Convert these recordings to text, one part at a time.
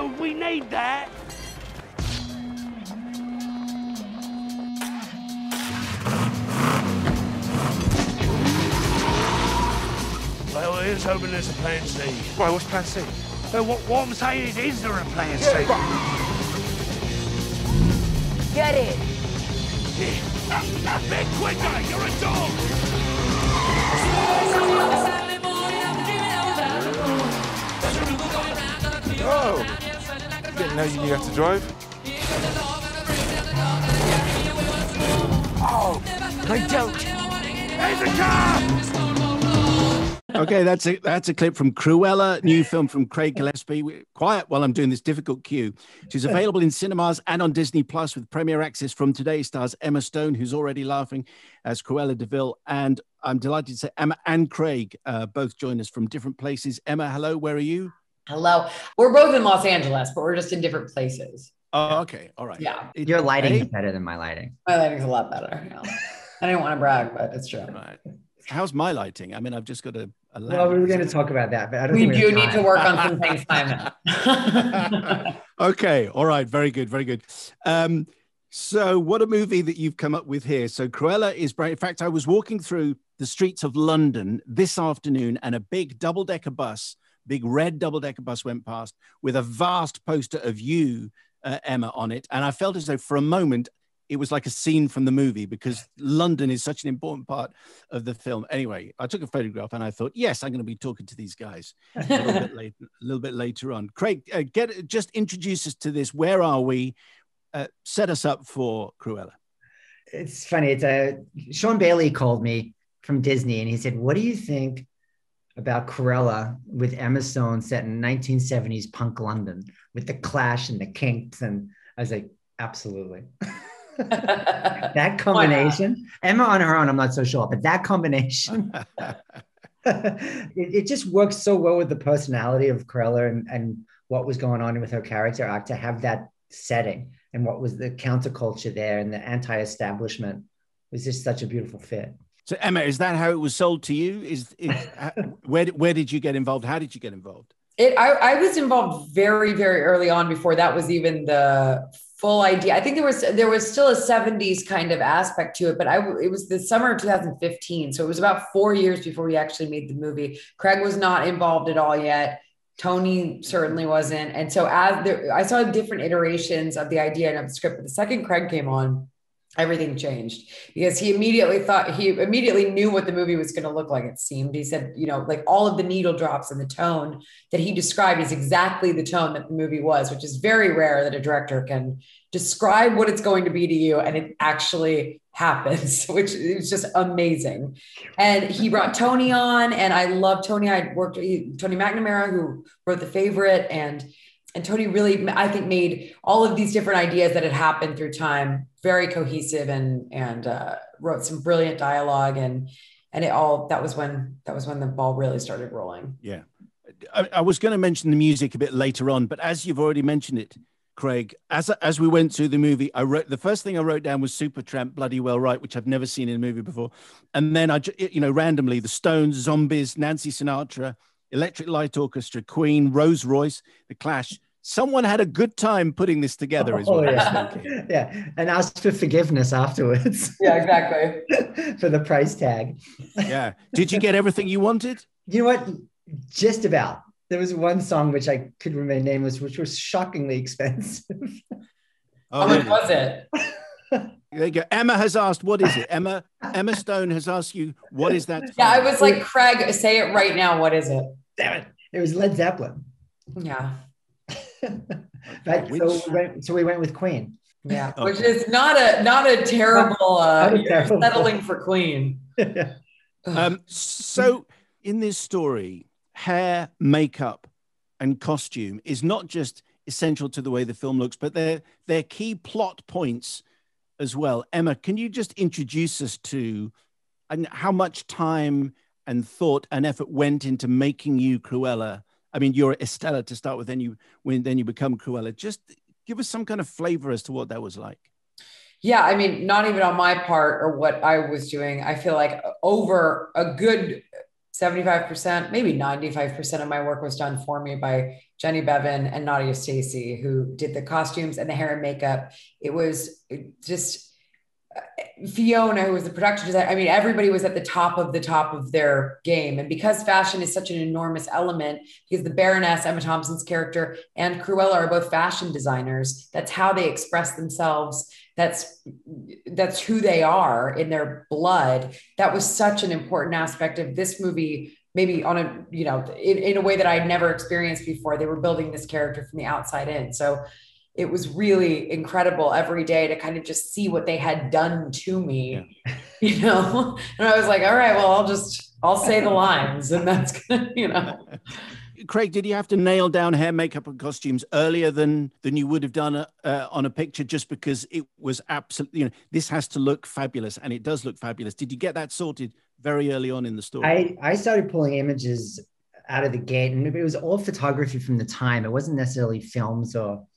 No, we need that. Well, here's hoping there's a plan C. Why, what's plan C? Well, what I'm saying is there a plan C? Get it. Yeah. Bit quicker, you're a dog! Oh, didn't know you knew how to drive? Oh, I don't. There's a car! Okay, that's a clip from Cruella, new film from Craig Gillespie. Quiet while I'm doing this difficult cue. She's available in cinemas and on Disney Plus with premiere access from today. Stars Emma Stone, who's already laughing as Cruella de Vil, and I'm delighted to say Emma and Craig both join us from different places. Emma, hello, where are you? Hello. We're both in Los Angeles, but we're just in different places. Oh, okay, all right. Yeah. Your lighting is better than my lighting. My lighting's a lot better. Yeah. I didn't want to brag, but it's true. Right. How's my lighting? I mean, I've just got a well, we were going to talk about that, but I don't we think do need to work on some things, Simon. Okay, all right, very good, very good. So what a movie that you've come up with here. So Cruella is brand. In fact, I was walking through the streets of London this afternoon and a big double-decker bus, big red double-decker bus went past with a vast poster of you, Emma, on it. And I felt as though for a moment, it was like a scene from the movie because London is such an important part of the film. Anyway, I took a photograph and I thought, yes, I'm going to be talking to these guys a little bit later on. Craig, just introduce us to this. Where are we? Set us up for Cruella. It's funny. Sean Bailey called me from Disney and he said, what do you think about Cruella with Emma Stone set in 1970s punk London with the Clash and the Kinks? And I was like, absolutely. That combination, Emma on her own, I'm not so sure, but that combination, it just works so well with the personality of Cruella and what was going on with her character arc to have that setting and what was the counterculture there and the anti-establishment was just such a beautiful fit. So Emma, is that how it was sold to you? Where did you get involved? How did you get involved? I was involved very, very early on before that was even the full idea. I think there was still a 70s kind of aspect to it, but it was the summer of 2015. So it was about 4 years before we actually made the movie. Craig was not involved at all yet. Tony certainly wasn't. And so I saw different iterations of the idea and of the script, but the second Craig came on, everything changed because he immediately knew what the movie was going to look like. It seemed, he said, like all of the needle drops and the tone that he described is exactly the tone that the movie was, which is very rare that a director can describe what it's going to be to you. And it actually happens, which is just amazing. And he brought Tony on and I love Tony. I worked with Tony McNamara, who wrote The Favorite, and Tony really, I think, made all of these different ideas that had happened through time very cohesive and wrote some brilliant dialogue and that was when the ball really started rolling. Yeah. I was going to mention the music a bit later on, but as you've already mentioned it, Craig, as we went through the movie, the first thing I wrote down was Supertramp, Bloody Well Right, which I've never seen in a movie before. And then randomly the Stones, Zombies, Nancy Sinatra, Electric Light Orchestra, Queen, Rose Royce, The Clash. Someone had a good time putting this together is what I was thinking. Yeah, and asked for forgiveness afterwards. Yeah, exactly. For the price tag. Yeah. Did you get everything you wanted? You know what? Just about. There was one song which I could remember nameless, which was shockingly expensive. How much was it? There you go. Emma has asked, what is it? Emma Stone has asked you, what is that? Yeah, I was like, Craig, say it right now. What is it? Damn it. It was Led Zeppelin. Yeah. So we went with Queen. Yeah, Okay. which is not a terrible settling for Queen. So in this story, hair, makeup, and costume is not just essential to the way the film looks, but they're key plot points as well. Emma, can you just introduce us to how much time and thought and effort went into making you Cruella? I mean, you're Estella to start with, then you become Cruella. Just give us some kind of flavor as to what that was like. Yeah, I mean, not even on my part or what I was doing. I feel like over a good 75%, maybe 95% of my work was done for me by Jenny Bevan and Nadia Stacy, who did the costumes and the hair and makeup. It was just Fiona, who was the production designer. I mean, everybody was at the top of their game. And because fashion is such an enormous element, because the Baroness, Emma Thompson's character, and Cruella are both fashion designers, that's how they express themselves. That's who they are in their blood. That was such an important aspect of this movie, maybe on a, in a way that I'd never experienced before. They were building this character from the outside in. So it was really incredible every day to kind of just see what they had done to me, and I was like, all right, well, I'll say the lines, and that's good, Craig, did you have to nail down hair, makeup, and costumes earlier than you would have done on a picture, just because it was absolutely, this has to look fabulous, and it does look fabulous? Did you get that sorted very early on in the story? I started pulling images out of the gate, and it was all photography from the time. It wasn't necessarily films or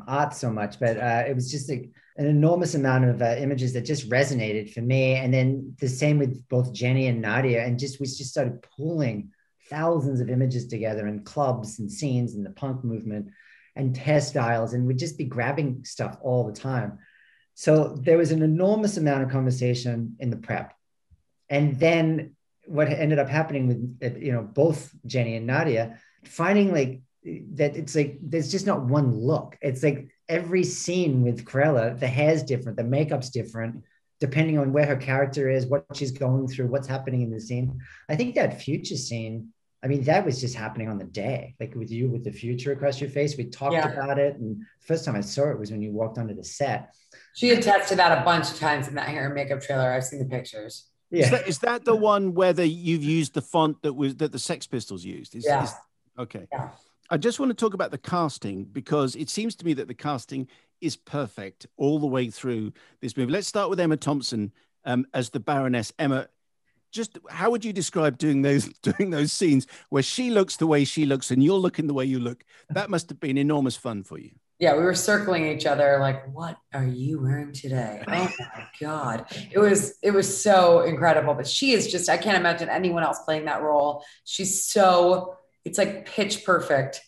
art so much, but it was just an enormous amount of images that just resonated for me. And then the same with both Jenny and Nadia, and we just started pulling thousands of images together in clubs and scenes in the punk movement and hairstyles, and we'd just be grabbing stuff all the time. So there was an enormous amount of conversation in the prep. And then what ended up happening with, both Jenny and Nadia, finding that it's like, there's just not one look. It's like every scene with Cruella, the hair's different, the makeup's different, depending on where her character is, what she's going through, what's happening in the scene. I think that future scene, I mean, that was just happening on the day, like with you, with the future across your face. We talked about it. And the first time I saw it was when you walked onto the set. She attests to that a bunch of times in that hair and makeup trailer. I've seen the pictures. Yeah. Is that the one where you've used the font that the Sex Pistols used? Okay. Yeah. I just want to talk about the casting, because it seems to me that the casting is perfect all the way through this movie. Let's start with Emma Thompson as the Baroness. Emma, just how would you describe doing those scenes where she looks the way she looks and you're looking the way you look? That must have been enormous fun for you. Yeah, we were circling each other like, what are you wearing today? Oh my God. It was so incredible. But she is just, I can't imagine anyone else playing that role. It's like pitch perfect.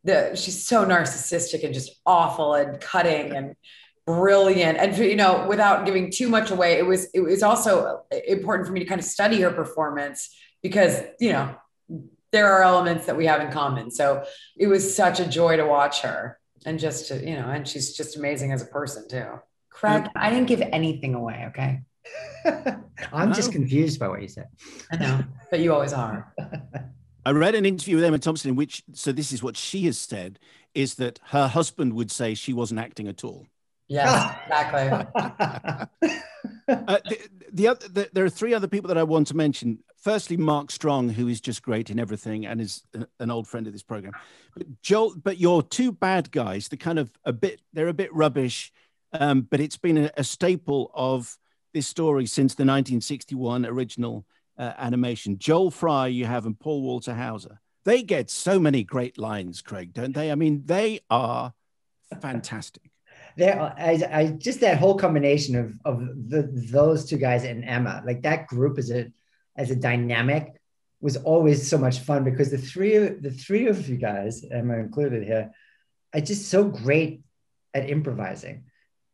She's so narcissistic and just awful and cutting and brilliant. And, without giving too much away, it was also important for me to kind of study her performance, because, there are elements that we have in common. So it was such a joy to watch her, and just to, and she's just amazing as a person too. Craig, I didn't give anything away. Okay. I'm just confused by what you said. I know, but you always are. I read an interview with Emma Thompson in which, so this is what she has said, is that her husband would say she wasn't acting at all. Yes, exactly. There are three other people that I want to mention. Firstly, Mark Strong, who is just great in everything and is an old friend of this program. But your two bad guys, they're a bit rubbish, but it's been a staple of this story since the 1961 original animation. Joel Fry you have, and Paul Walter Hauser. They get so many great lines, Craig, don't they? I mean, they are fantastic. I just that whole combination of those two guys and Emma, like that group as a dynamic was always so much fun, because the three of you guys, Emma included here, are just so great at improvising.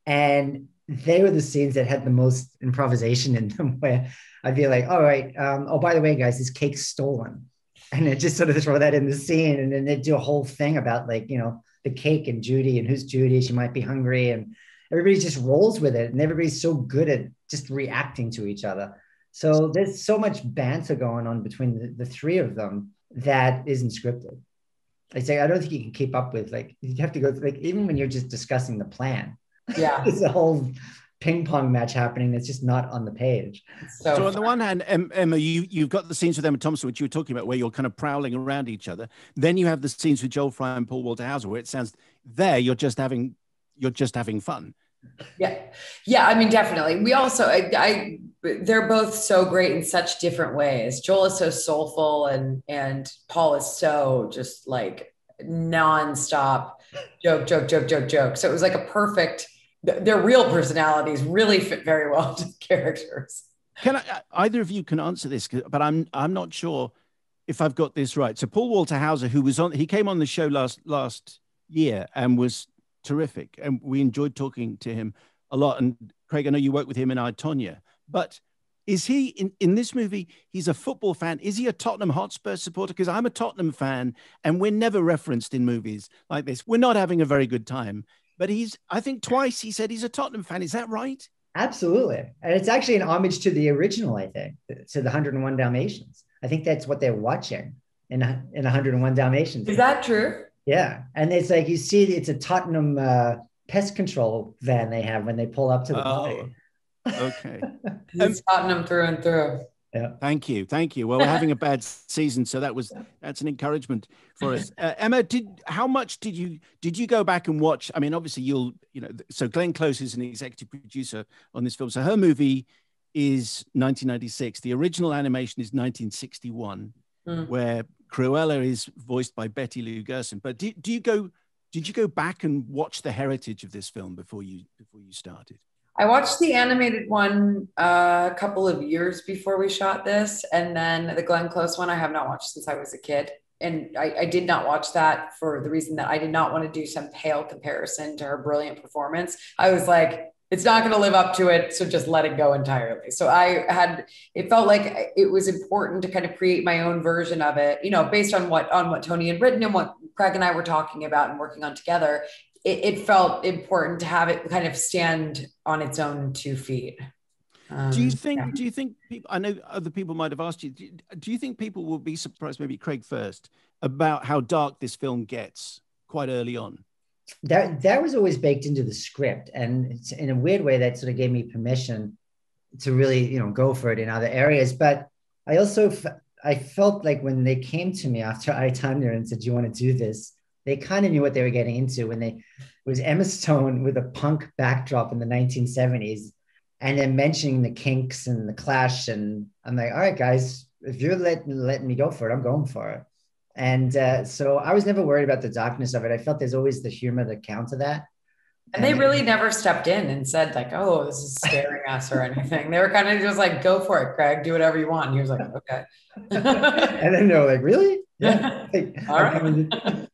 And they were the scenes that had the most improvisation in them, where I'd be like, all right, oh, by the way, guys, this cake's stolen. And then just sort of throw that in the scene. And then they'd do a whole thing about the cake and Judy, and who's Judy? She might be hungry. And everybody just rolls with it. And everybody's so good at just reacting to each other. So there's so much banter going on between the three of them that isn't scripted. I don't think you can keep up with, you have to go, even when you're just discussing the plan. Yeah. There's a whole ping pong match happening that's just not on the page. So on the one hand, Emma, you've got the scenes with Emma Thompson, which you were talking about, where you're kind of prowling around each other. Then you have the scenes with Joel Fry and Paul Walter Hauser, where it sounds you're just having fun. Yeah. I mean, definitely. We also, they're both so great in such different ways. Joel is so soulful, and Paul is so just like nonstop joke. So it was like a perfect. Their real personalities really fit very well to the characters. Can either of you can answer this? But I'm not sure if I've got this right. So Paul Walter Hauser, he came on the show last year and was terrific, and we enjoyed talking to him a lot. And Craig, I know you worked with him in I, Tonya, but is he in this movie? He's a football fan. Is he a Tottenham Hotspur supporter? Because I'm a Tottenham fan, and we're never referenced in movies like this. We're not having a very good time. But I think twice he said he's a Tottenham fan. Is that right? Absolutely. And it's actually an homage to the original, I think, to the 101 Dalmatians. I think that's what they're watching in 101 Dalmatians. Is that true? Yeah. And it's like, you see, it's a Tottenham pest control van they have when they pull up to the party. Okay. He's Tottenham through and through. Yeah. Thank you. Well, we're having a bad season, so that's an encouragement for us. Emma, how much did you go back and watch? I mean, obviously so Glenn Close is an executive producer on this film. So her movie is 1996. The original animation is 1961, where Cruella is voiced by Betty Lou Gerson. But did you go back and watch the heritage of this film before you started? I watched the animated one a couple of years before we shot this. And then the Glenn Close one, I have not watched since I was a kid. And I did not watch that for the reason that I did not want to do some pale comparison to her brilliant performance. I was like, it's not going to live up to it, so just let it go entirely. So it felt like it was important to kind of create my own version of it, based on what Tony had written and what Craig and I were talking about and working on together. It felt important to have it kind of stand on its own 2 feet. Do you think people, I know other people might have asked you, do you think people will be surprised, maybe Craig first, about how dark this film gets quite early on? That was always baked into the script. And it's, in a weird way, that sort of gave me permission to really, go for it in other areas. But I felt like when they came to me after I timed there and said, do you want to do this? They kind of knew what they were getting into when it was Emma Stone with a punk backdrop in the 1970s, and then mentioning the Kinks and the Clash. And I'm like, all right, guys, if you're letting me go for it, I'm going for it. And so I was never worried about the darkness of it. I felt there's always the humor that counts to that. And they really never stepped in and said like, oh, this is scaring us or anything. They were kind of just like, go for it, Craig, do whatever you want. And he was like, okay. And then they were like, really? Yeah. All right.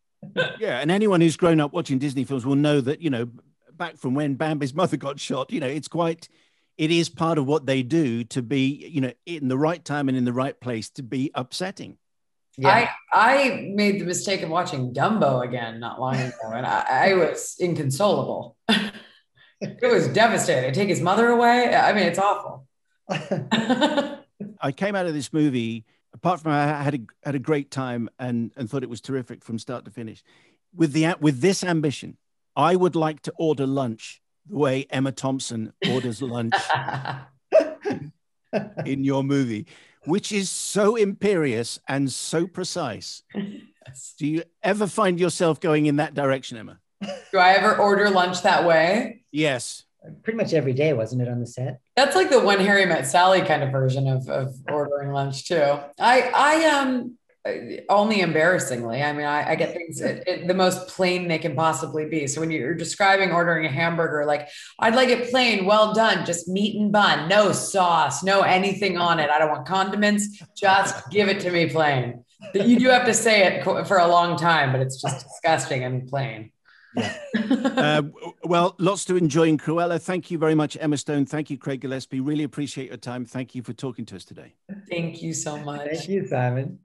Yeah, and anyone who's grown up watching Disney films will know that, back from when Bambi's mother got shot, it is part of what they do to be, in the right time and in the right place to be upsetting. Yeah. I made the mistake of watching Dumbo again not long ago, and I was inconsolable. It was devastating. Take his mother away. I mean, it's awful. I came out of this movie, apart from I had a great time and thought it was terrific from start to finish. With this ambition, I would like to order lunch the way Emma Thompson orders lunch in your movie, which is so imperious and so precise. Yes. Do you ever find yourself going in that direction, Emma? Do I ever order lunch that way? Yes. Pretty much every day, wasn't it, on the set? That's like the When Harry Met Sally kind of version of ordering lunch too. I only embarrassingly. I mean, I get things the most plain they can possibly be. So when you're describing ordering a hamburger, like, I'd like it plain, well done, just meat and bun, no sauce, no anything on it. I don't want condiments. Just give it to me plain. You do have to say it for a long time, but it's just disgusting and plain. Yeah. Well, lots to enjoy in Cruella. Thank you very much, Emma Stone. Thank you, Craig Gillespie. Really appreciate your time. Thank you for talking to us today. Thank you so much. Thank you, Simon.